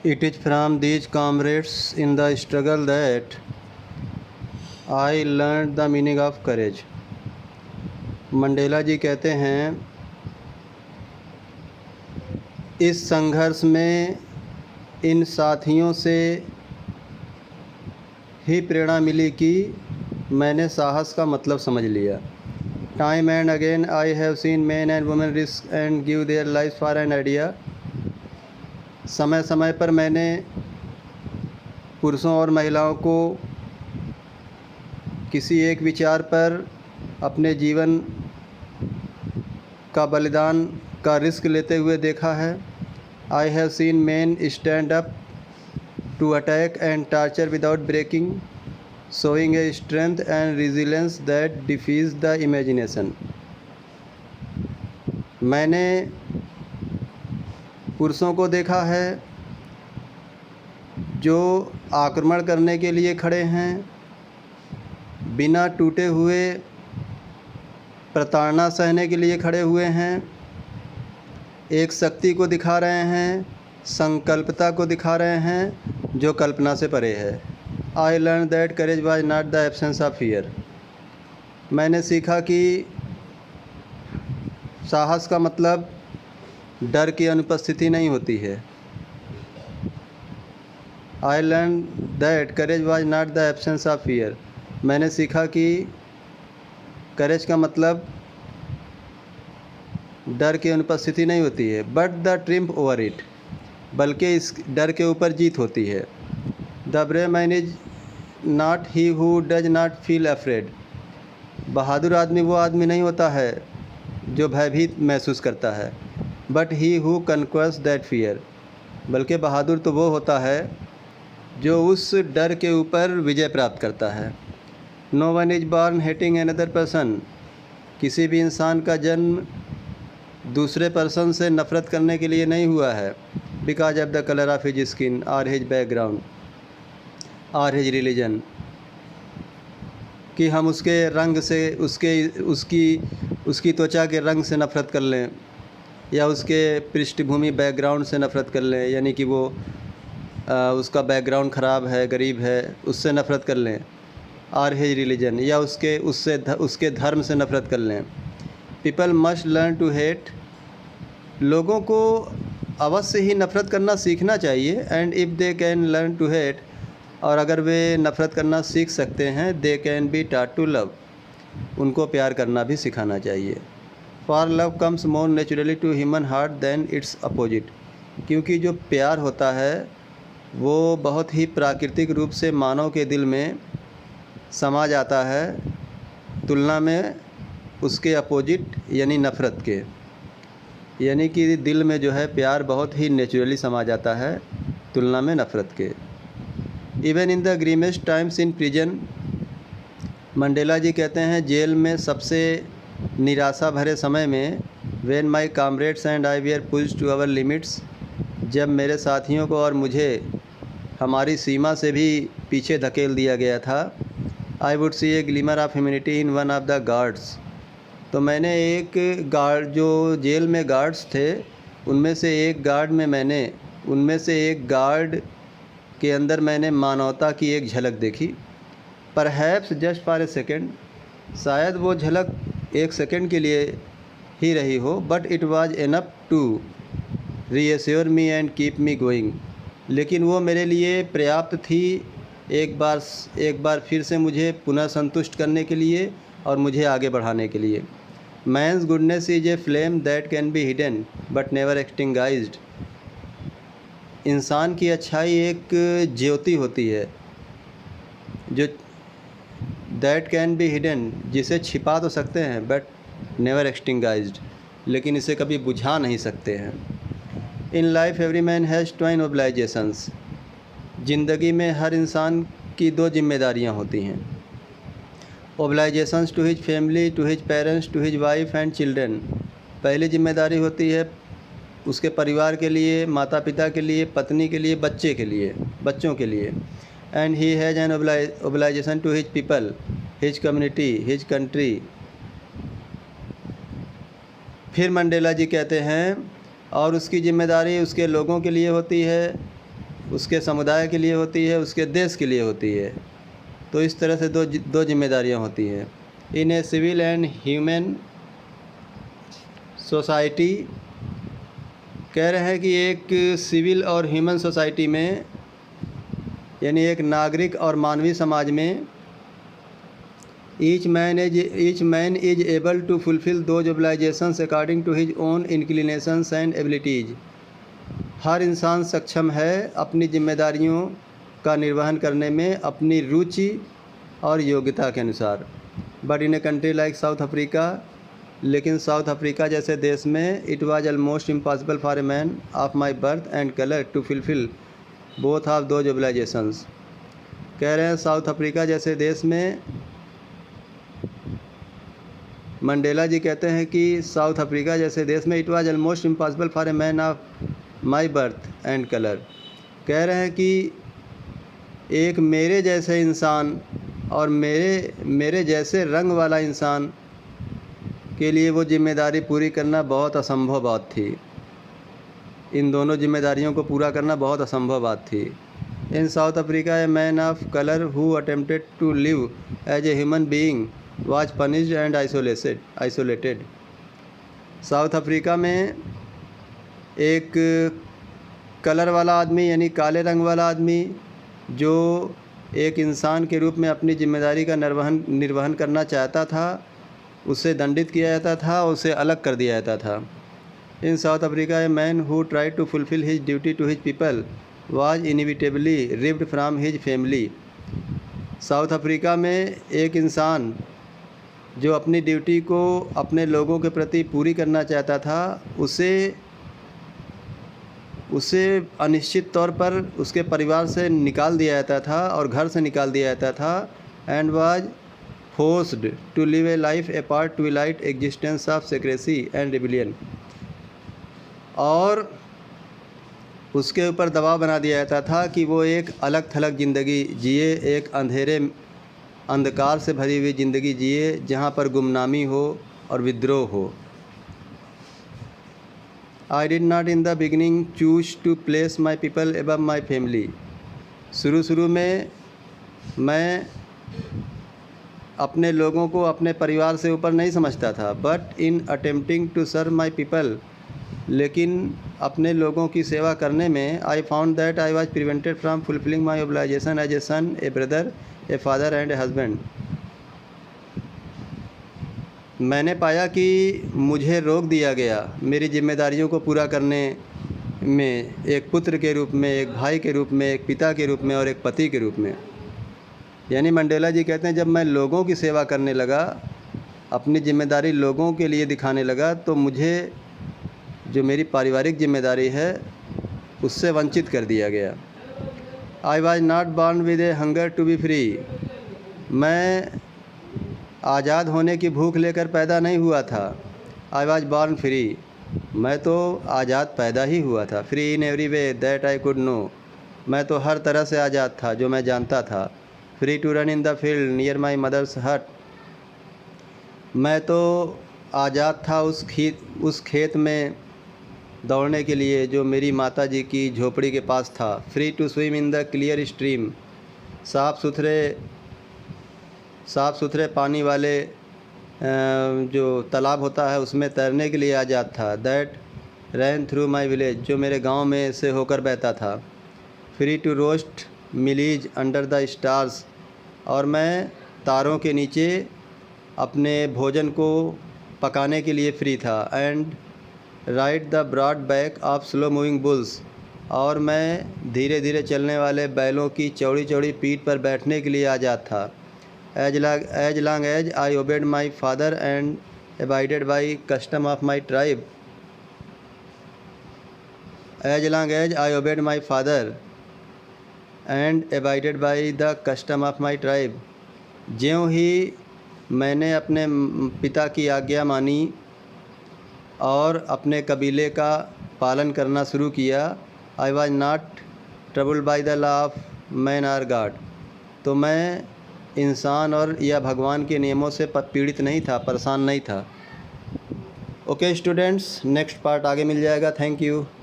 It is from these comrades in the struggle that I learned the meaning of courage. Mandela ji कहते हैं, इस संघर्ष में इन साथियों से ही प्रेरणा मिली कि मैंने साहस का मतलब समझ लिया। Time and again I have seen man and women risk and give their life for an idea. समय समय पर मैंने पुरुषों और महिलाओं को किसी एक विचार पर अपने जीवन का बलिदान का रिस्क लेते हुए देखा है। I have seen man stand up to attack and torture without breaking, showing a strength and resilience that defies the imagination. मैंने पुरुषों को देखा है जो आक्रमण करने के लिए खड़े हैं, बिना टूटे हुए प्रताड़ना सहने के लिए खड़े हुए हैं, एक शक्ति को दिखा रहे हैं, संकल्पता को दिखा रहे हैं जो कल्पना से परे है। I learned that courage was not the absence of fear. मैंने सीखा कि साहस का मतलब डर की अनुपस्थिति नहीं होती है। I learned that courage was not the absence of fear. मैंने सीखा कि करेज का मतलब डर की अनुपस्थिति नहीं होती है, but the triumph over it, बल्कि इस डर के ऊपर जीत होती है। The brave man is not he who does not feel afraid. बहादुर आदमी वो आदमी नहीं होता है जो भयभीत महसूस करता है, but he who conquers that fear, बल्कि बहादुर तो वो होता है जो उस डर के ऊपर विजय प्राप्त करता है। No one is born hating another person. किसी भी इंसान का जन्म दूसरे पर्सन से नफ़रत करने के लिए नहीं हुआ है, because of the colour of his skin और हिज बैकग्राउंड और हिज रिलीजन, कि हम उसके रंग से उसकी त्वचा के रंग से नफ़रत कर लें, या उसके पृष्ठभूमि बैकग्राउंड से नफ़रत कर लें, यानी कि वो उसका बैकग्राउंड ख़राब है, गरीब है, उससे नफ़रत कर लें, और हिज रिलीजन, या उसके धर्म से नफ़रत कर लें। People must learn to hate. लोगों को अवश्य ही नफ़रत करना सीखना चाहिए। And if they can learn to hate, और अगर वे नफ़रत करना सीख सकते हैं, they can be taught to love, उनको प्यार करना भी सिखाना चाहिए। For love comes more naturally to human heart than its opposite. क्योंकि जो प्यार होता है वो बहुत ही प्राकृतिक रूप से मानव के दिल में समा जाता है, तुलना में उसके अपोजिट यानी नफ़रत के। यानी कि दिल में जो है प्यार बहुत ही नेचुरली समा जाता है तुलना में नफ़रत के। Even in the grimmest times in prison, Mandela ji कहते हैं, जेल में सबसे निराशा भरे समय में, when my comrades and I were pushed to our limits, जब मेरे साथियों को और मुझे हमारी सीमा से भी पीछे धकेल दिया गया था, I would see A glimmer of humanity in one of the guards. तो मैंने एक गार्ड, जो जेल में गार्ड्स थे, उनमें से एक गार्ड के अंदर मैंने मानवता की एक झलक देखी। Perhaps just for a second, शायद वो झलक एक सेकेंड के लिए ही रही हो, but it was enough to reassure me and keep me going. लेकिन वो मेरे लिए पर्याप्त थी एक बार फिर से मुझे पुनः संतुष्ट करने के लिए और मुझे आगे बढ़ाने के लिए। Man's goodness is a flame that can be hidden but never extinguished. इंसान की अच्छाई एक ज्योति होती है जो दैट कैन बी हिडन, जिसे छिपा तो सकते हैं बट नेवर एक्सटिंग्विश्ड, लेकिन इसे कभी बुझा नहीं सकते हैं। In life every man has twin obligations. ज़िंदगी में हर इंसान की दो जिम्मेदारियां होती हैं। Obligations to his family, to his parents, to his wife and children. पहली जिम्मेदारी होती है उसके परिवार के लिए, माता पिता के लिए, पत्नी के लिए, बच्चों के लिए। And he has an obligation to his people, his community, his country. फिर मंडेला जी कहते हैं, और उसकी ज़िम्मेदारी उसके लोगों के लिए होती है, उसके समुदाय के लिए होती है, उसके देश के लिए होती है। तो इस तरह से दो जिम्मेदारियां होती हैं। In a civil and human society, कह रहे हैं कि एक सिविल और ह्यूमन सोसाइटी में, यानी एक नागरिक और मानवीय समाज में, each man is able to fulfil those obligations according to his own inclinations and abilities. हर इंसान सक्षम है अपनी जिम्मेदारियों का निर्वहन करने में अपनी रुचि और योग्यता के अनुसार। But in a country like South Africa, लेकिन साउथ अफ्रीका जैसे देश में, it was almost impossible for a man of my birth and colour to fulfil both of those obligations. कह रहे हैं साउथ अफ्रीका जैसे देश में, मंडेला जी कहते हैं कि साउथ अफ्रीका जैसे देश में it was almost impossible for a man of my birth and colour. कह रहे हैं कि एक मेरे जैसे इंसान और मेरे जैसे रंग वाला इंसान के लिए वो जिम्मेदारी पूरी करना बहुत असंभव बात थी। इन दोनों जिम्मेदारियों को पूरा करना बहुत असंभव बात थी। In South Africa a man of colour who attempted to live as a human being was punished and isolated. South Africa में एक कलर वाला आदमी, यानी काले रंग वाला आदमी, जो एक इंसान के रूप में अपनी जिम्मेदारी का निर्वहन करना चाहता था, उसे दंडित किया जाता था, उसे अलग कर दिया जाता था। In South Africa a man who tried to fulfil his duty to his people was inevitably ripped from his family. South Africa में एक इंसान जो अपनी ड्यूटी को अपने लोगों के प्रति पूरी करना चाहता था, उसे अनिश्चित तौर पर उसके परिवार से निकाल दिया जाता था और घर से निकाल दिया जाता था। And was forced to live a life apart twilight existence of secrecy and rebellion. और उसके ऊपर दबाव बना दिया जाता था कि वो एक अलग थलग ज़िंदगी जिए, एक अंधकार से भरी हुई ज़िंदगी जिए, जहाँ पर गुमनामी हो और विद्रोह हो। I did not in the beginning choose to place my people above my family। शुरू में मैं अपने लोगों को अपने परिवार से ऊपर नहीं समझता था। But in attempting to serve my people, लेकिन अपने लोगों की सेवा करने में, I found that I was prevented from fulfilling my obligation as a son, a brother, a father and a husband. मैंने पाया कि मुझे रोक दिया गया मेरी जिम्मेदारियों को पूरा करने में, एक पुत्र के रूप में, एक भाई के रूप में, एक पिता के रूप में और एक पति के रूप में। यानी मंडेला जी कहते हैं, जब मैं लोगों की सेवा करने लगा, अपनी जिम्मेदारी लोगों के लिए दिखाने लगा, तो मुझे जो मेरी पारिवारिक जिम्मेदारी है उससे वंचित कर दिया गया। I was not born with a hunger to be free. मैं आज़ाद होने की भूख लेकर पैदा नहीं हुआ था। I was born free. मैं तो आज़ाद पैदा ही हुआ था। Free in every way that I could know. मैं तो हर तरह से आज़ाद था जो मैं जानता था। Free to run in the field near my mother's hut. मैं तो आज़ाद था उस खेत में दौड़ने के लिए जो मेरी माता जी की झोपड़ी के पास था। Free to swim in the clear stream. साफ़ सुथरे पानी वाले जो तालाब होता है उसमें तैरने के लिए आज़ाद था। That ran through my village, जो मेरे गांव में से होकर बहता था। Free to roast mealies under the stars, और मैं तारों के नीचे अपने भोजन को पकाने के लिए फ्री था। And ride the broad back of slow moving bulls, और मैं धीरे धीरे चलने वाले बैलों की चौड़ी चौड़ी पीठ पर बैठने के लिए आज़ाद था। As long as I obeyed my father and abided by custom of my tribe, as long as I obeyed my father and abided by the custom of my tribe, ज्यों ही मैंने अपने पिता की आज्ञा मानी और अपने कबीले का पालन करना शुरू किया, I was not troubled by the law of man or God, तो मैं इंसान और या भगवान के नियमों से पीड़ित नहीं था, परेशान नहीं था। ओके स्टूडेंट्स, नेक्स्ट पार्ट आगे मिल जाएगा। Thank you.